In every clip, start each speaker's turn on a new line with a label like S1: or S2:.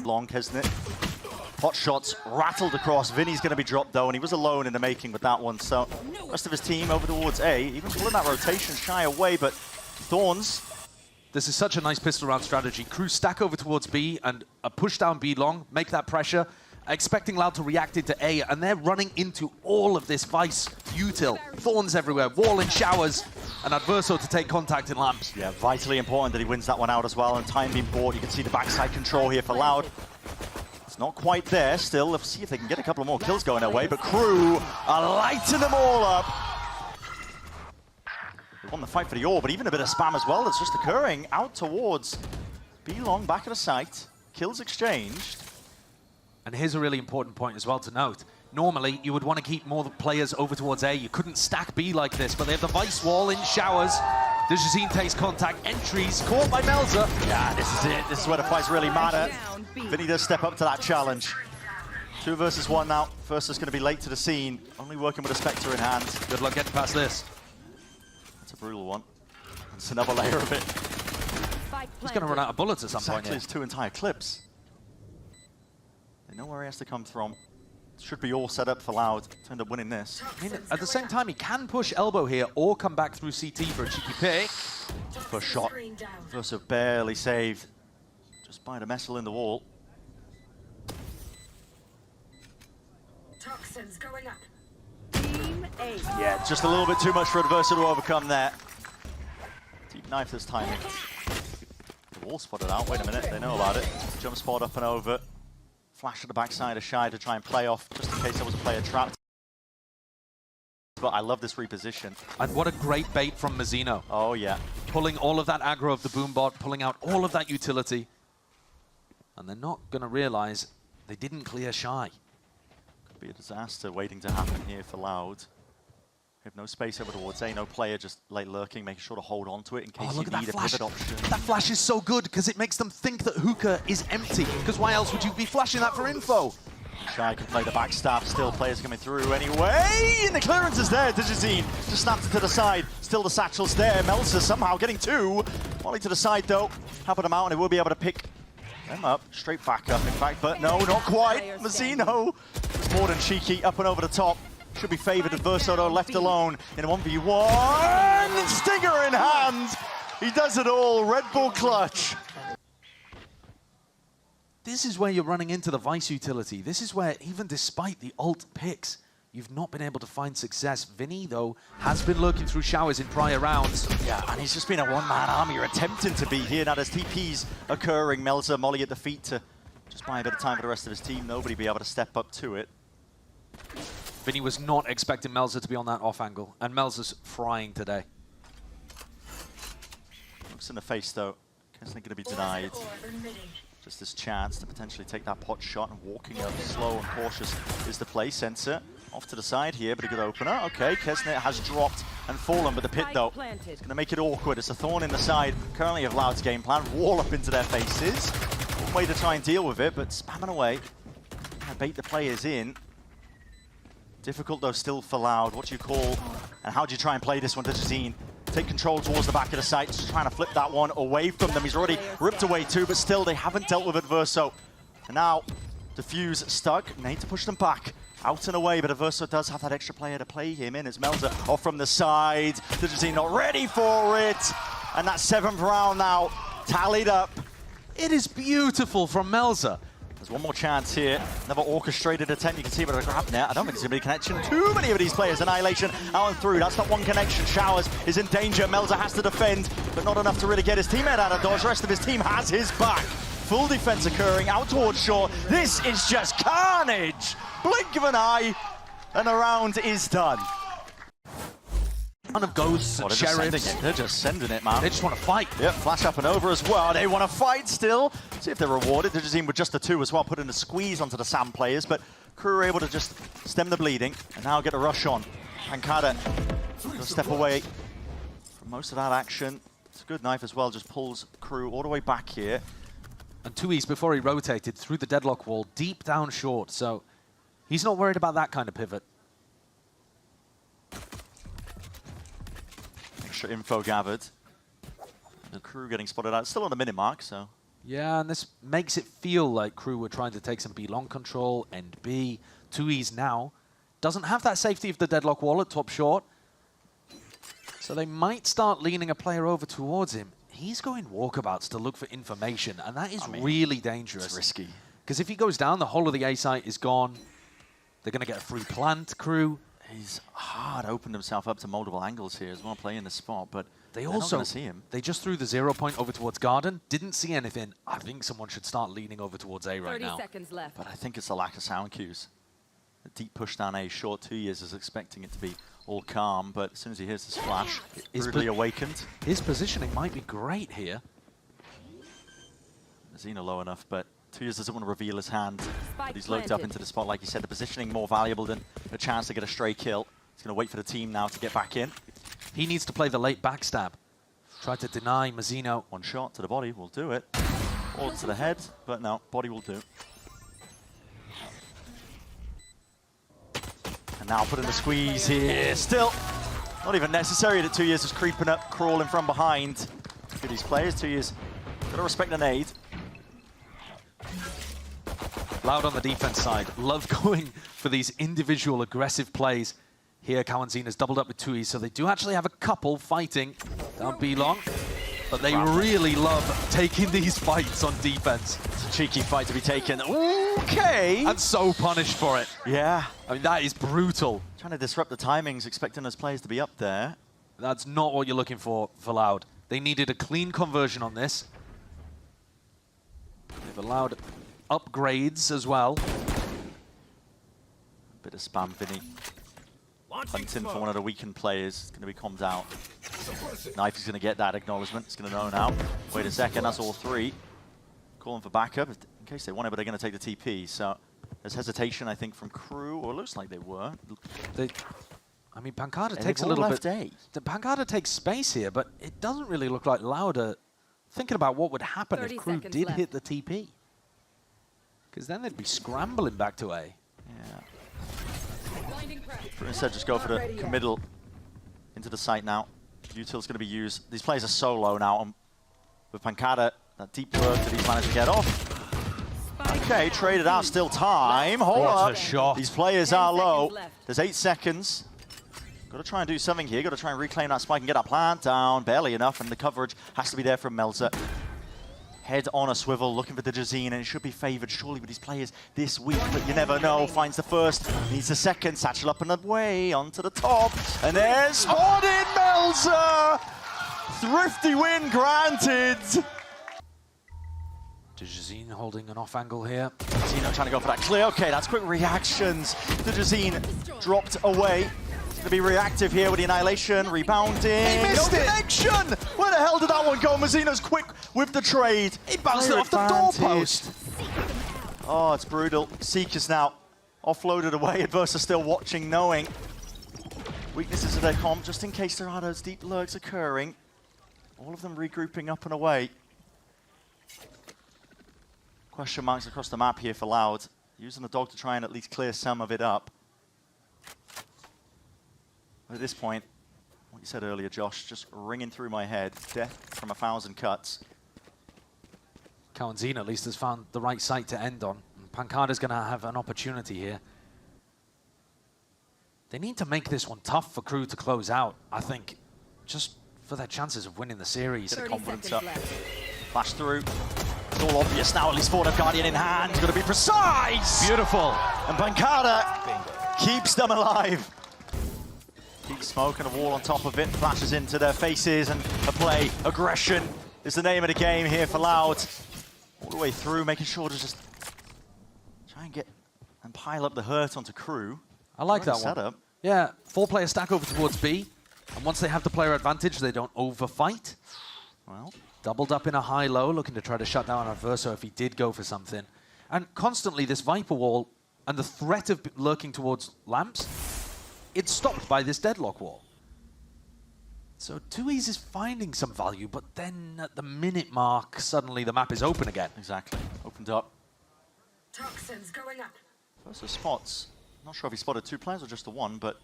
S1: Long, Kesnet. Hot shots rattled across. Vinny's going to be dropped though, and he was alone in the making with that one. So rest of his team over towards A, even pulling that rotation shy away, but Thorns.
S2: This is such a nice pistol round strategy. KRÜ stack over towards B and push down B long, make that pressure, expecting Loud to react into A, and they're running into all of this Vice util. Thorns everywhere, wall in showers, and Adverso to take contact in lamps.
S1: Yeah, vitally important that he wins that one out as well, and time being bought. You can see the backside control here for Loud. It's not quite there still. Let's see if they can get a couple of more kills going their way, but KRÜ are lighting them all up. They won the fight for the ore, but even a bit of spam as well that's just occurring out towards B long, back of the site. Kills exchanged.
S2: And here's a really important point as well to note. Normally, you would want to keep more players over towards A. You couldn't stack B like this, but they have the Vice wall in showers. Dejazine takes contact, entries, caught by Melza.
S1: Yeah, this is it. This is where the fights really matter. Vinny does step up to that challenge. 2 versus 1 now. First is going to be late to the scene. Only working with a Spectre in hand.
S2: Good luck getting past this.
S1: That's a brutal one. It's another layer of it.
S2: He's going to run out of bullets at some point here.
S1: Exactly, 2 entire clips. They know where he has to come from. Should be all set up for Loud to end up winning this.
S2: I mean, at the same time, he can push elbow here or come back through CT for a cheeky pick.
S1: First shot. Verso barely saved. Just by the missile in the wall.
S3: Toxins going up.
S4: Team A.
S1: Yeah, just a little bit too much for Adverso to overcome there. Deep knife this time. The wall spotted out. Wait a minute, they know about it. Jump spot up and over. Flash at the backside of Shy to try and play off, just in case there was a player trapped. But I love this reposition.
S2: And what a great bait from Mazzino.
S1: Oh, yeah.
S2: Pulling all of that aggro of the boom bot, pulling out all of that utility. And they're not going to realize they didn't clear Shy.
S1: Could be a disaster waiting to happen here for Loud. We have no space over towards A, no player just late lurking, making sure to hold on to it in case you need a pivot option.
S2: That flash is so good because it makes them think that hookah is empty. Because why else would you be flashing that for info?
S1: Shy can play the backstab, still players coming through anyway. And the clearance is there, Dejazine just snapped it to the side. Still the satchel's there, Melza somehow getting 2. Molly to the side though, helping them out and he will be able to pick them up, straight back up in fact, but no, not quite. Mazzino is more than cheeky, up and over the top. Should be favoured. Adverso though left alone in a 1v1. Stinger in hand. He does it all. Red Bull clutch.
S2: This is where you're running into the Vice utility. This is where, even despite the ult picks, you've not been able to find success. Vinny, though, has been lurking through showers in prior rounds.
S1: Yeah, and he's just been a one-man army. You're attempting to be here. Now there's TPs occurring. Melza, Molly at the feet to just buy a bit of time for the rest of his team. Nobody be able to step up to it.
S2: Vinny was not expecting Melza to be on that off angle, and Melza's frying today.
S1: Looks in the face though. Kesnet going to be denied. Just this chance to potentially take that pot shot, and walking up slow and cautious is the play. Sensor off to the side here, but a good opener. Okay, Kesnet has dropped and fallen, but the pit though is going to make it awkward. It's a thorn in the side currently of Loud's game plan. Wall up into their faces. One way to try and deal with it, but spamming away. Bait the players in. Difficult though still for Loud. What do you call, and how do you try and play this one to Dejazine? Take control towards the back of the site, just trying to flip that one away from them. He's already ripped away 2, but still they haven't dealt with Adverso. And now, Diffuse stuck, need to push them back. Out and away, but Adverso does have that extra player to play him in. It's Melza off from the side. Dejazine not ready for it. And that 7th round now, tallied up.
S2: It is beautiful from Melza.
S1: There's one more chance here. Another orchestrated attempt. You can see a bit of a grab net. I don't think there's going to be a connection. Too many of these players. Annihilation out and through. That's not one connection. Showers is in danger. Melza has to defend, but not enough to really get his teammate out of dodge. The rest of his team has his back. Full defense occurring out towards shore. This is just carnage. Blink of an eye, and the round is done.
S2: Ton of ghosts and sheriffs.
S1: They're just sending it, man.
S2: They just want to fight.
S1: Yep, flash up and over as well. They want to fight still. See if they're rewarded. Dejazine with just the 2 as well, putting a squeeze onto the Sam players, but KRÜ are able to just stem the bleeding and now get a rush on. Ankada will step away from most of that action. It's a good knife as well, just pulls KRÜ all the way back here.
S2: And 2Es before he rotated through the deadlock wall, deep down short, so he's not worried about that kind of pivot.
S1: Extra info gathered. And KRÜ getting spotted out. Still on the minute mark, so
S2: Yeah, and this makes it feel like KRÜ were trying to take some B long control, end B. 2Es now doesn't have that safety of the deadlock wall at top short. So they might start leaning a player over towards him. He's going walkabouts to look for information, and that is really dangerous.
S1: It's risky.
S2: Because if he goes down, the whole of the A site is gone. They're going to get a free plant, KRÜ.
S1: He's hard opened himself up to multiple angles here as well, playing the spot, but
S2: They
S1: they're
S2: also
S1: not going to see him.
S2: They just threw the 0 point over towards Garden. Didn't see anything. I think someone should start leaning over towards A right
S4: 30
S2: now.
S4: seconds left.
S1: But I think it's the lack of sound cues. A deep push down A, short 2 years, is expecting it to be all calm, but as soon as he hears this flash, brutally awakened.
S2: His positioning might be great here.
S1: Xeno low enough, but 2 years doesn't want to reveal his hand. But he's
S4: Spike
S1: lurked up
S4: planted.
S1: into the spot, like you said. The positioning more valuable than a chance to get a stray kill. He's going to wait for the team now to get back in.
S2: He needs to play the late backstab. Try to deny Mazzino.
S1: One shot to the body will do it. Or to the head, but no, body will do. And now put in the squeeze here. Still not even necessary that 2 years is creeping up, crawling from behind. Look at these players, 2 years. Gotta respect the nade.
S2: Loud on the defense side. Love going for these individual aggressive plays. Here, Kawanzina's doubled up with 2Es, so they do actually have a couple fighting down B long. But they really love taking these fights on defense.
S1: It's a cheeky fight to be taken. Okay.
S2: And so punished for it.
S1: Yeah.
S2: I mean, that is brutal.
S1: Trying to disrupt the timings, expecting those players to be up there.
S2: That's not what you're looking for Loud. They needed a clean conversion on this. They've allowed upgrades as well.
S1: Bit of spam, Vinny. Hunting for one of the weakened players. It's going to be calmed out. Knife is going to get that acknowledgement. It's going to know now. Wait a second, that's all three. Calling for backup in case they want it, but they're going to take the TP. So there's hesitation, I think, from KRÜ, or it looks like they were.
S2: I mean, Pancada
S1: And
S2: takes a
S1: they've all
S2: little
S1: left
S2: bit.
S1: A.
S2: Pancada takes space here, but it doesn't really look like Loud are thinking about what would happen if
S4: 30
S2: KRÜ
S4: seconds
S2: did
S4: left.
S2: hit the TP. Because then they'd be scrambling back to A.
S1: Yeah. Instead, just go for the committal into the site now. Util's going to be used. These players are so low now. With Pancada, that deep work that he's managed to get off. Okay, traded out, still time. Hold
S2: What
S1: up.
S2: a shot.
S1: These players
S4: 10
S1: are low.
S4: seconds left.
S1: There's 8 seconds. Got to try and do something here. Got to try and reclaim that spike and get that plant down. Barely enough, and the coverage has to be there from Melzer. Head on a swivel, looking for the Jazine, and it should be favored surely with these players this week, but you never know. Finds the first, needs the second, satchel up and away, onto the top, and there's spotted Melzer! Thrifty win granted!
S2: Jazine holding an off angle here.
S1: Xeno trying to go for that clear. Okay, that's quick reactions. The Jazine dropped away. Going to be reactive here with the annihilation, rebounding. He missed it! Connection! Where the hell did that one go? Mazzino's quick with the trade.
S2: He bounced it off the doorpost.
S1: Oh, it's brutal. Seekers now offloaded away. Adversa still watching, knowing weaknesses of their comp, just in case there are those deep lurks occurring. All of them regrouping up and away. Question marks across the map here for Loud. Using the dog to try and at least clear some of it up. At this point, what you said earlier, Josh, just ringing through my head. Death from 1,000 cuts.
S2: Kawanzina at least has found the right site to end on. Pancada's going to have an opportunity here. They need to make this one tough for KRÜ to close out, I think, just for their chances of winning the series.
S1: Get the
S4: 30
S1: confidence
S4: seconds
S1: up.
S4: left.
S1: Flash through. It's all obvious now, at least for the Guardian in hand. Got to be precise!
S2: Beautiful.
S1: And Pancada keeps them alive. Deep smoke and a wall on top of it. Flashes into their faces and a play. Aggression is the name of the game here for Loud. All the way through, making sure to just try and get and pile up the hurt onto KRÜ.
S2: I like that one.
S1: Setup.
S2: Yeah, 4-player stack over towards B. And once they have the player advantage, they don't overfight.
S1: Well,
S2: Doubled up in a high-low, looking to try to shut down Adverso if he did go for something. And constantly, this Viper wall and the threat of lurking towards lamps, it's stopped by this deadlock wall. So 2Es is finding some value, but then at the minute mark, suddenly the map is open again.
S1: exactly. Opened up.
S4: Toxins going up.
S1: First of spots. Not sure if he spotted 2 players or just the one, but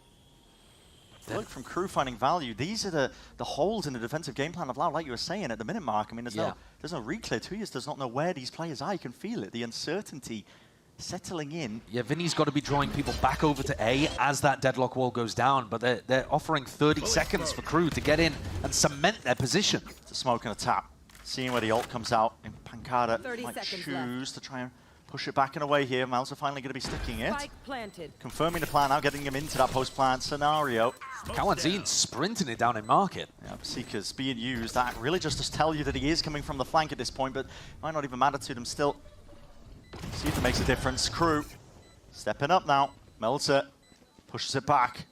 S1: Look, from KRÜ finding value, these are the holes in the defensive game plan of LOUD, like you were saying at the minute mark. I mean, there's no reclear. 2years does not know where these players are. You can feel it, the uncertainty settling in.
S2: Yeah, Vinny's got to be drawing people back over to A as that deadlock wall goes down, but they're offering 30 seconds for KRÜ to get in and cement their position.
S1: It's a smoke and a tap. Seeing where the ult comes out, and Pancada might choose to try and push it back and away here. Miles are finally going to be sticking it. Confirming the plan now, getting him into that post-plant scenario.
S2: Kawanzin sprinting it down in market.
S1: Yeah, Seeker's being used. That really just to tell you that he is coming from the flank at this point, but might not even matter to them still. See if it makes a difference. KRÜ stepping up now. Melzer pushes it back.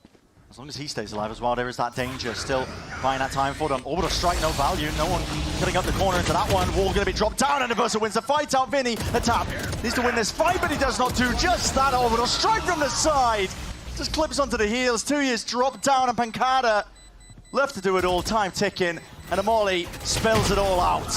S1: As long as he stays alive as well, there is that danger. Still buying that time for them. Orbital strike, no value. No one cutting up the corner into that one. Wall going to be dropped down, and Universal wins the fight out. Vinny, the tap, needs to win this fight, but he does not do just that. Orbital strike from the side. Just clips onto the heels. 2years dropped down, and Pancada left to do it all. Time ticking, and Amoli spells it all out.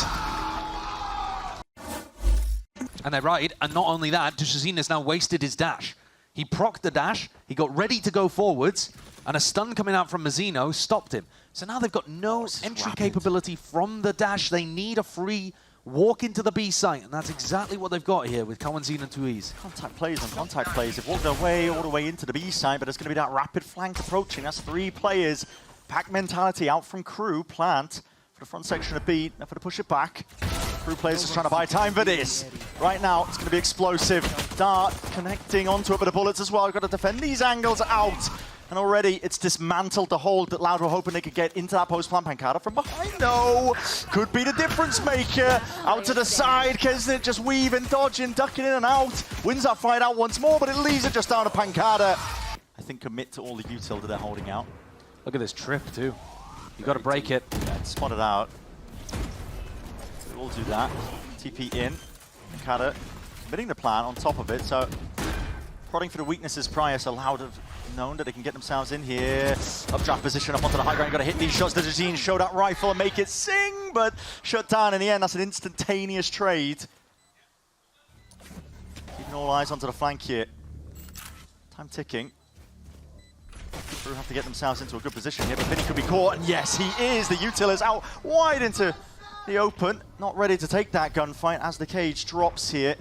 S2: And they're right, and not only that, Dujazin has now wasted his dash. He procced the dash, he got ready to go forwards, and a stun coming out from Mazzino stopped him. So now they've got no entry capability from the dash. They need a free walk into the B site, and that's exactly what they've got here with Kawanzin and 2Es.
S1: Contact plays and contact plays. They've walked their way all the way into the B site, but it's going to be that rapid flank approaching. That's 3 players. Pack mentality out from KRÜ. Plant for the front section of B. Now for to push it back. KRÜ players just trying to buy time for this. Right now, it's going to be explosive. Dart connecting onto it with the bullets as well. Got to defend these angles out. And already it's dismantled the hold that LOUD were hoping they could get into that post-plant. Pancada from behind. No! Could be the difference maker. Out to the side. Kesnit just weaving, dodging, ducking in and out. Wins that fight out once more, but it leaves it just down to Pancada. I think commit to all the util that they're holding out.
S2: Look at this trip too. You got to break it.
S1: Yeah, it's spotted out. We'll do that. TP in. Pancada committing the plan on top of it. So prodding for the weaknesses prior, so LOUD have known that they can get themselves in here. Updraft position up onto the high ground. Got to hit these shots. The Dujazin show that rifle and make it sing, but shut down in the end. That's an instantaneous trade. Keeping all eyes onto the flank here. Time ticking. KRÜ have to get themselves into a good position here, but Vinny could be caught, and yes, he is. The util is out wide into the open. Not ready to take that gunfight as the cage drops here.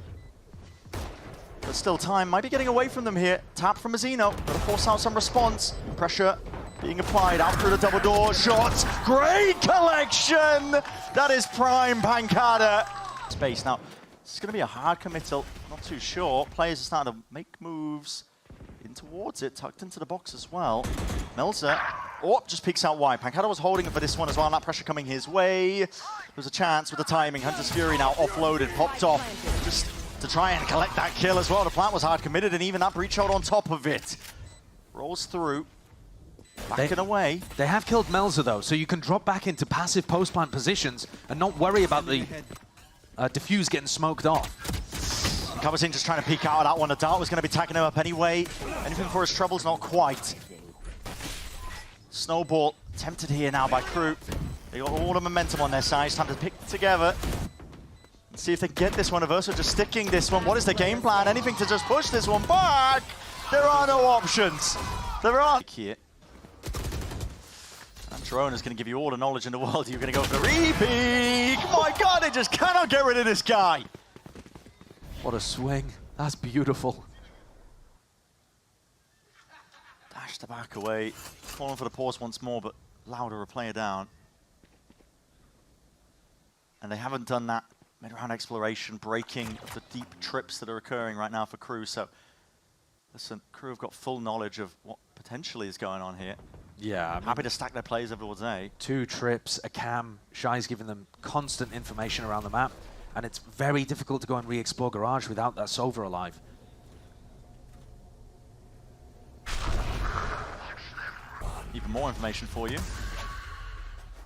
S1: But still time might be getting away from them here. Tap from Mazzino. Got to force out some response. Pressure being applied out through the double door. Shots. Great collection. That is prime Pancada. Space. Now, this is going to be a hard committal. Not too sure. Players are starting to make moves in towards it. Tucked into the box as well. Melzer. Oh, just peeks out wide. Pancada was holding it for this one as well. And that pressure coming his way. There's a chance with the timing. Hunter's Fury now offloaded. Popped off. Just to try and collect that kill as well. The plant was hard committed, and even that breach hold on top of it. Rolls through, backing away.
S2: They have killed Melzer though, so you can drop back into passive post-plant positions and not worry about the diffuse getting smoked off.
S1: Kawanzin just trying to peek out of that one. The Dart was going to be tagging him up anyway. Anything for his troubles? Not quite. Snowball tempted here now by KRÜ. They got all the momentum on their side. It's time to pick together. See if they can get this one. Universal just sticking this one. What is the game plan? Anything to just push this one back? There are no options. There are. Here. And Drone is going to give you all the knowledge in the world. You're going to go for the repeat. My God, they just cannot get rid of this guy.
S2: What a swing. That's beautiful.
S1: Dash the back away. Falling for the pause once more, but LOUD are a player down. And they haven't done that mid-round exploration, breaking of the deep trips that are occurring right now for KRÜ. So, listen, KRÜ have got full knowledge of what potentially is going on here.
S2: Yeah, I mean,
S1: happy to stack their plays over towards A.
S2: 2 trips, a cam. Shy's giving them constant information around the map, and it's very difficult to go and re-explore Garage without that Sova alive.
S1: Even more information for you.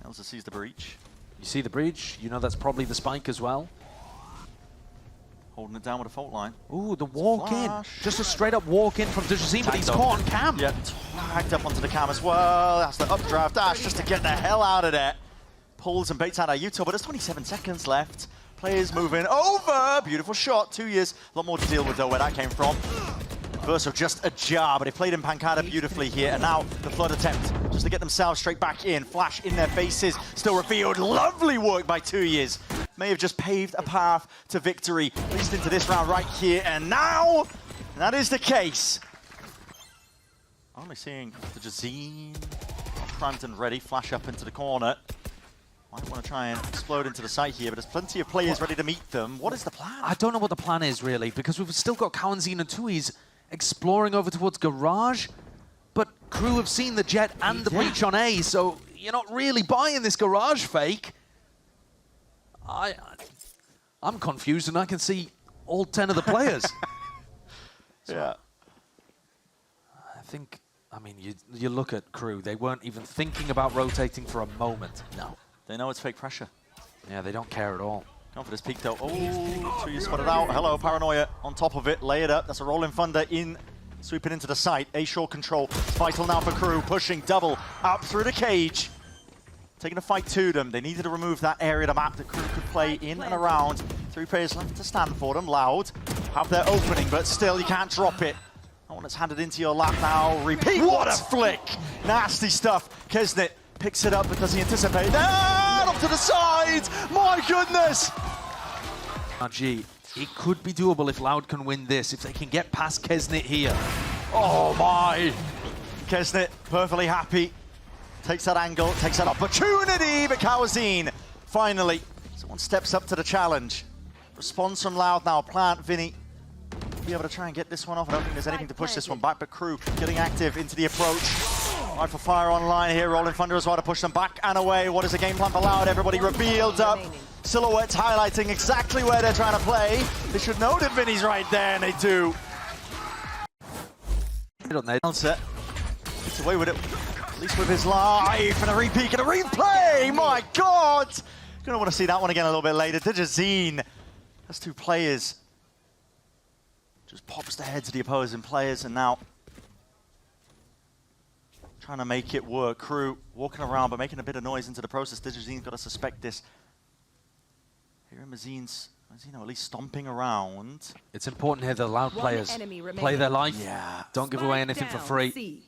S1: Elsa sees the breach.
S2: You see the breach, you know that's probably the spike as well.
S1: Holding it down with a fault line.
S2: Ooh, the walk in. Just a straight up walk in from Dujazin, but he's caught on cam.
S1: Yep, tagged up onto the cam as well. That's the updraft dash just to get the hell out of there. Pulls and baits out Utah, but there's 27 seconds left. Players moving over. Beautiful shot. 2 years. A lot more to deal with though where that came from. Verso just ajar, but they played in Pancada beautifully here, and now the flood attempt, just to get themselves straight back in. Flash in their faces, still revealed. Lovely work by 2 years. May have just paved a path to victory, at least into this round right here, and now that is the case. Only seeing the Jazeen, Crampton ready, flash up into the corner. Might want to try and explode into the site here, but there's plenty of players ready to meet them. What is the plan?
S2: I don't know what the plan is, really, because we've still got Kawanzine and Tui's exploring over towards Garage, but KRÜ have seen the Jet and the breach on A, so you're not really buying this Garage fake. I'm confused, and I can see all 10 of the players.
S1: Yeah.
S2: I think, I mean, you look at KRÜ, they weren't even thinking about rotating for a moment.
S1: No. They know it's fake pressure.
S2: Yeah, they don't care at all.
S1: Going for this peak though. Oh, 2 years spotted out. Hello, Paranoia on top of it. Lay it up. That's a rolling thunder in, sweeping into the site. A short control. It's vital now for KRÜ. Pushing double up through the cage. Taking a fight to them. They needed to remove that area of the map that KRÜ could play in and around. 3 players left to stand for them. Loud have their opening, but still you can't drop it. That one that's handed into your lap now. Repeat. What a flick! Nasty stuff. Kesnet picks it up because he anticipated. Ah, off to the side! My goodness!
S2: RG, it could be doable if Loud can win this, if they can get past Kesnet here.
S1: Oh my! Kesnet perfectly happy. Takes that angle, takes that opportunity, but Kawanzine finally, someone steps up to the challenge. Response from Loud now. Plant, Vinny, be able to try and get this one off. I don't think there's anything to push this one back, but KRÜ getting active into the approach. Right for fire online here, Rolling Thunder as well to push them back and away. What is the game plan for Loud? Everybody revealed up. Silhouettes highlighting exactly where they're trying to play. They should know that Vinny's right there, and they do. Gets away with it, at least with his life, and a repeat and a replay. My God! Gonna want to see that one again a little bit later. Jazeen, that's 2 players. Just pops the heads of the opposing players, and now trying to make it work. KRÜ walking around, but making a bit of noise into the process. Jazene's got to suspect this. Here Mazine's at least stomping around.
S2: It's important here that Loud players play their life.
S1: Yeah.
S2: Don't give away anything for free.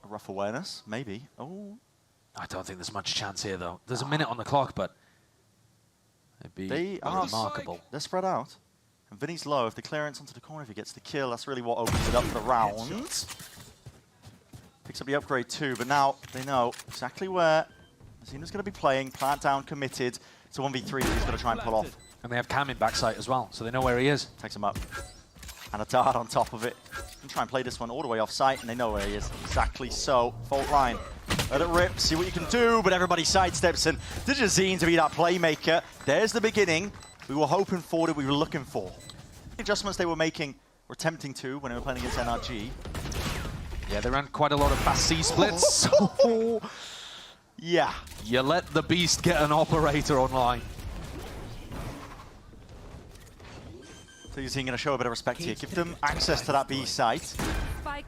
S1: A rough awareness, maybe. Oh.
S2: I don't think there's much chance here, though. There's a minute on the clock, but it'd be remarkable.
S1: They're spread out. And Vinny's low. If the clearance onto the corner, if he gets the kill, that's really what opens it up for the round. Picks up the upgrade too, but now they know exactly where Zena's going to be playing. Plant down, committed. It's a 1v3 that he's going to try and pull off.
S2: And they have Cam in backside as well, so they know where he is.
S1: Takes him up. And a dart on top of it. And try and play this one all the way off site, and they know where he is. Exactly so. Fault line. Let it rip, see what you can do, but everybody sidesteps, and Jazeen to be that playmaker. There's the beginning we were hoping for, that we were looking for. The adjustments they were making, were attempting to when they were playing against NRG.
S2: Yeah, they ran quite a lot of fast C splits.
S1: Yeah.
S2: You let the beast get an operator online.
S1: So you're going to show a bit of respect here. Give them access to that B site.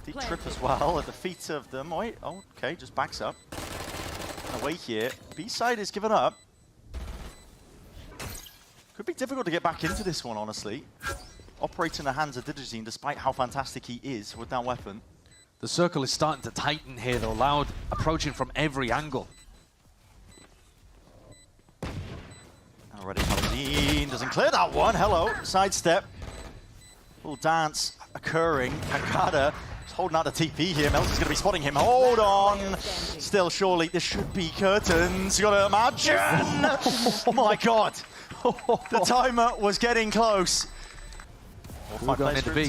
S1: Deep trip as well at the feet of them. Wait, oh, okay, just backs up. Away here. B side is given up. Could be difficult to get back into this one, honestly. Operating in the hands of Digizine, despite how fantastic he is with that weapon.
S2: The circle is starting to tighten here, though. Loud approaching from every angle.
S1: Already Kawanzine doesn't clear that one. Hello, sidestep. Little dance occurring. Pancada is holding out the TP here. Melton's going to be spotting him. Hold on. Still, surely, this should be curtains. You got to imagine. Oh my God. The timer was getting close.
S2: Going into B.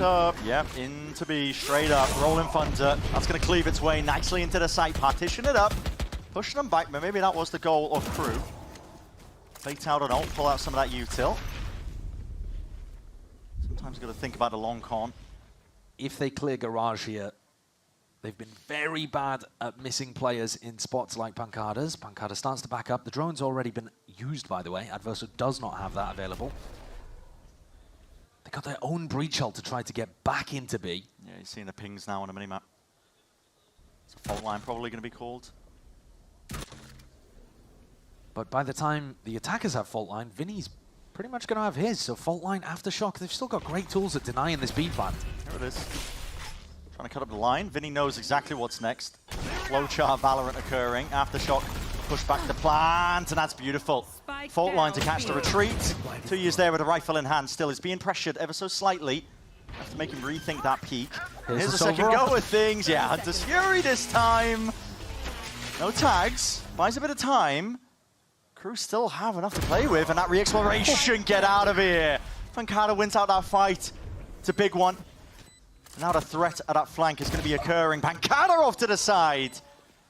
S1: Yep, into B, straight up. Rolling Thunder. That's going to cleave its way nicely into the site. Partition it up. Pushing them back, but maybe that was the goal of KRÜ. Bait out an ult, pull out some of that util. Sometimes you've got to think about the long con.
S2: If they clear Garage here, they've been very bad at missing players in spots like Pancada's. Pancada starts to back up. The drone's already been used, by the way. Adverso does not have that available. They got their own breach ult to try to get back into B.
S1: Yeah, you're seeing the pings now on the minimap. It's a fault line probably going to be called.
S2: But by the time the attackers have fault line, Vinny's pretty much going to have his. So fault line, aftershock, they've still got great tools at denying this B plant.
S1: Here it is. Trying to cut up the line. Vinny knows exactly what's next. Flowchart Valorant occurring. Aftershock, push back the plant, and that's beautiful. Fault line to catch the retreat. 2 years there with a rifle in hand. Still is being pressured ever so slightly. Have to make him rethink that peak. Here's a second go at things. Yeah, Hunter's Fury this time. No tags. Buys a bit of time. KRÜ still have enough to play with, and that re-exploration, get out of here. Pancada wins out that fight. It's a big one. Now the threat at that flank is going to be occurring. Pancada off to the side.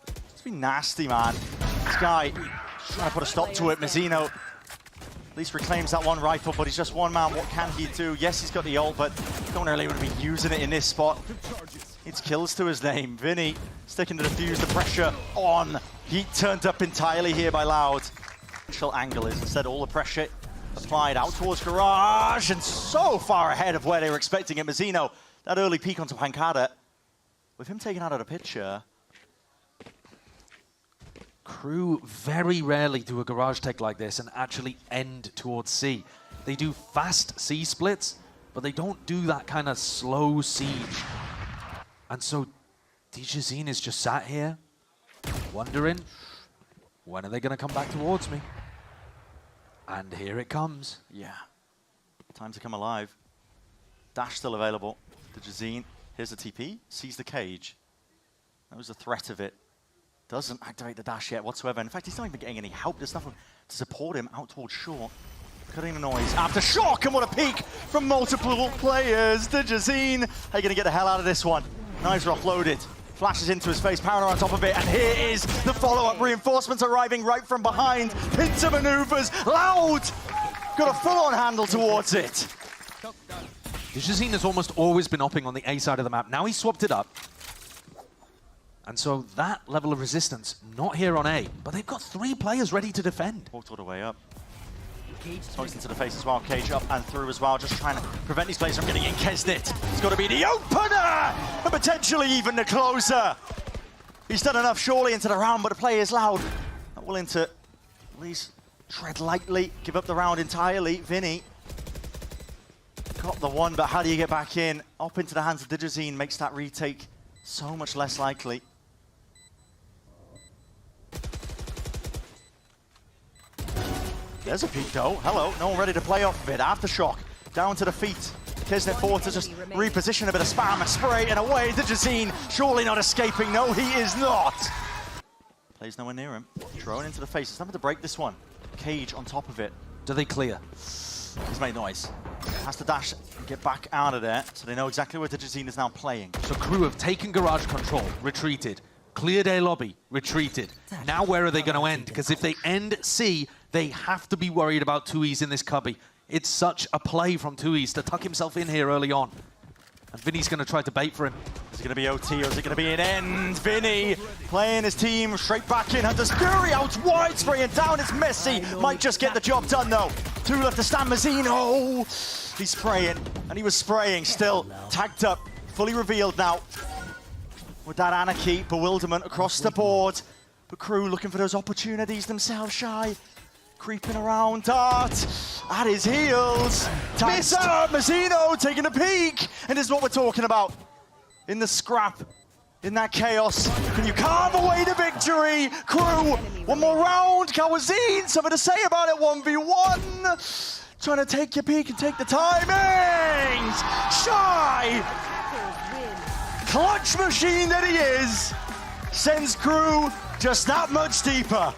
S1: It's been nasty, man. This guy trying to put a stop to it. Mazzino at least reclaims that one rifle, but he's just one man. What can he do? Yes, he's got the ult, but don't really want to be using it in this spot. It's kills to his name. Vinny sticking to the fuse, the pressure on. Heat turned up entirely here by LOUD. Initial angle is instead all the pressure applied out towards Garage, and so far ahead of where they were expecting it. Mazzino, that early peek onto Pancada, with him taken out of the picture.
S2: KRÜ very rarely do a garage tech like this and actually end towards C. They do fast C splits, but they don't do that kind of slow siege. And so DJZine is just sat here, wondering, when are they going to come back towards me? And here it comes.
S1: Yeah, time to come alive. Dash still available. DJZine, here's the TP, sees the cage. That was the threat of it. Doesn't activate the dash yet whatsoever. In fact, he's not even getting any help. There's nothing to support him out towards short. Cutting the noise after shock, and what a peek from multiple players. DJZine, how are you going to get the hell out of this one? Knives are offloaded. Flashes into his face, Paranoid on top of it, and here is the follow-up. Reinforcements arriving right from behind. Pincer maneuvers. LOUD got a full-on handle towards it.
S2: DJZine has almost always been opping on the A side of the map. Now he swapped it up. And so that level of resistance, not here on A, but they've got 3 players ready to defend.
S1: Walked all the way up. Smokes into the face as well, cage up and through as well, just trying to prevent these players from getting in. Kesnit, it's got to be the opener, and potentially even the closer. He's done enough surely into the round, but the player is LOUD. Not willing to at least tread lightly, give up the round entirely. Vinny got the one, but how do you get back in? Up into the hands of DJZine makes that retake so much less likely. There's a peek though. Hello, no one ready to play off of it. Aftershock, down to the feet. Kesnit forward to just reposition a bit of spam, a spray, and away. DJZine surely not escaping. No, he is not. Plays nowhere near him. Drone into the face. It's nothing to break this one. Cage on top of it.
S2: Do they clear?
S1: He's made noise. Has to dash and get back out of there, so they know exactly where DJZine is now playing.
S2: So KRÜ have taken garage control, retreated. Cleared A lobby, retreated. Now where are they going to end? Because if they end C, they have to be worried about 2Es in this cubby. It's such a play from 2Es to tuck himself in here early on. And Vinny's going to try to bait for him.
S1: Is it going to be OT or is it going to be an end? Vinny playing his team straight back in. Hunter's Fury out wide, spraying down. It's messy. Might just get the job done though. 2 left to stand. Mazzino. He's spraying, and he was spraying still. Tagged up, fully revealed now. With that anarchy, bewilderment across the board. But KRÜ looking for those opportunities themselves, Shy. Creeping around, Dart at his heels. Miss out, Mazzino taking a peek. And this is what we're talking about. In the scrap, in that chaos. Can you carve away the victory? KRÜ, one more round. KRÜ, something to say about it, 1v1. Trying to take your peek and take the timings. Shy. Clutch machine that he is, sends KRÜ just that much deeper.